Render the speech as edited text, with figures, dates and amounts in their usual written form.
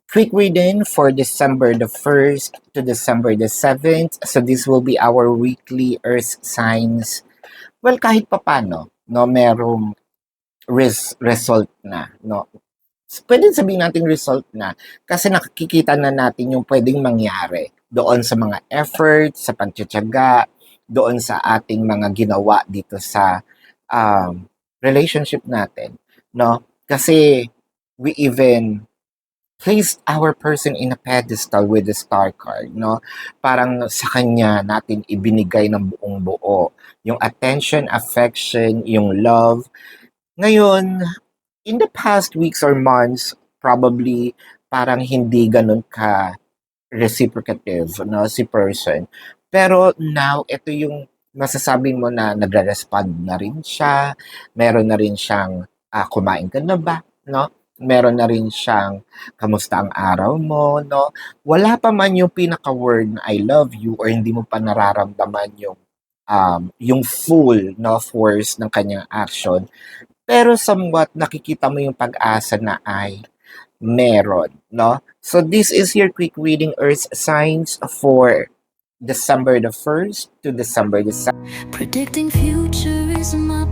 Quick reading for December the 1st to December the 7th. So this will be our weekly earth signs. Well, kahit papano, no, merong result na, no. Pwede sabihin natin result na kasi nakikita na natin yung pwedeng mangyari doon sa mga effort, sa pagtitiyaga, doon sa ating mga ginawa dito sa relationship natin, no? Kasi we even placed our person in a pedestal with the star card, no? Parang sa kanya natin ibinigay ng buong buo yung attention, affection, yung love. Ngayon, in the past weeks or months, probably parang hindi ganun ka reciprocative, no, si person. Pero now, ito yung masasabi mo na nagre-respond na rin siya, meron na rin siyang, kumain ka na ba, no? Meron na rin siyang, kamusta ang araw mo, no? Wala pa man yung pinaka-word na I love you or hindi mo pa nararamdaman yung full, no, force ng kanyang action. Pero somewhat nakikita mo yung pag-asa na ay meron, no? So this is your quick reading earth signs for December the 1st to December the 2nd. Predicting future is my